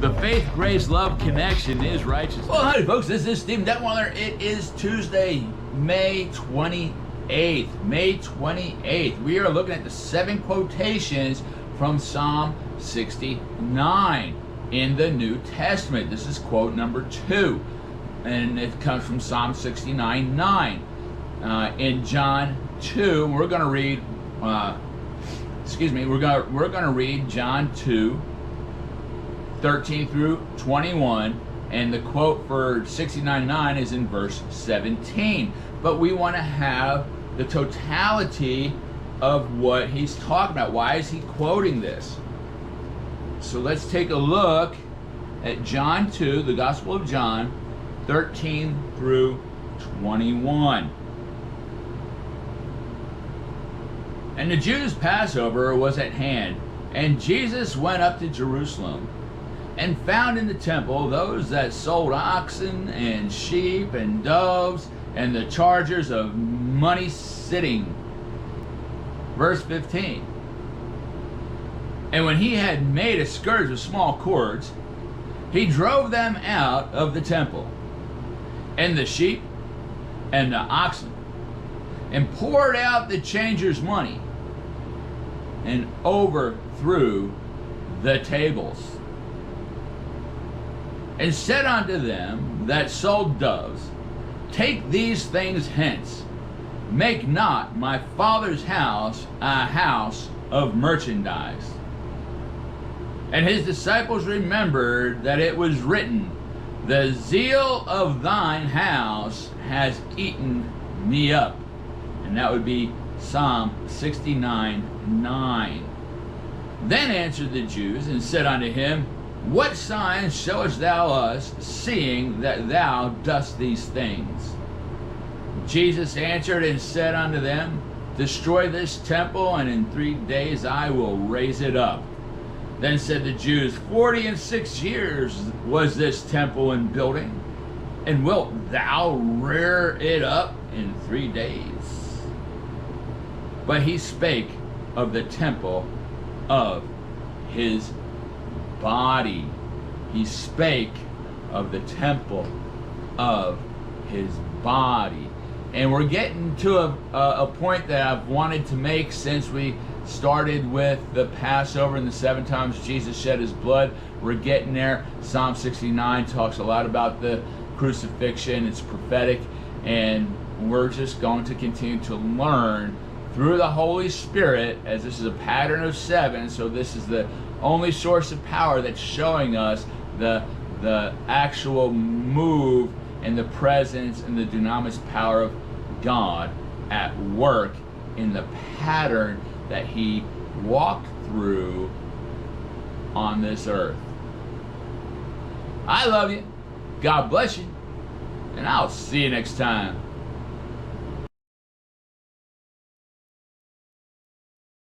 The Faith, Grace, Love Connection is righteous. Well, howdy folks, this is Steve Detweiler. It is Tuesday, May 28th. May 28th. We are looking at the 7 quotations from Psalm 69 in the New Testament. This is quote number 2, and it comes from Psalm 69:9. In John 2, we're going to read. We're going to read John 2. 13 through 21, and the quote for 69:9 is in verse 17. But we want to have the totality of what he's talking about. Why is he quoting this? So let's take a look at John 2, the Gospel of John, 13 through 21. And the Jews' Passover was at hand, and Jesus went up to Jerusalem, and found in the temple those that sold oxen and sheep and doves and the chargers of money sitting. Verse 15. And when he had made a scourge of small cords, he drove them out of the temple, and the sheep and the oxen, and poured out the changers' money, and overthrew the tables. And said unto them that sold doves, Take these things hence, make not my Father's house a house of merchandise. And his disciples remembered that it was written, The zeal of thine house has eaten me up. And that would be Psalm 69:9. Then answered the Jews and said unto him, What sign showest thou us, seeing that thou dost these things? Jesus answered and said unto them, Destroy this temple, and in 3 days I will raise it up. Then said the Jews, 46 years was this temple in building, and wilt thou rear it up in 3 days? But he spake of the temple of his body. He spake of the temple of his body. And we're getting to a point that I've wanted to make since we started with the Passover and the 7 times Jesus shed his blood. We're getting there. Psalm 69 talks a lot about the crucifixion. It's prophetic, and we're just going to continue to learn through the Holy Spirit, as this is a pattern of 7, so this is the only source of power that's showing us the actual move and the presence and the dunamis power of God at work in the pattern that he walked through on this earth. I love you. God bless you. And I'll see you next time.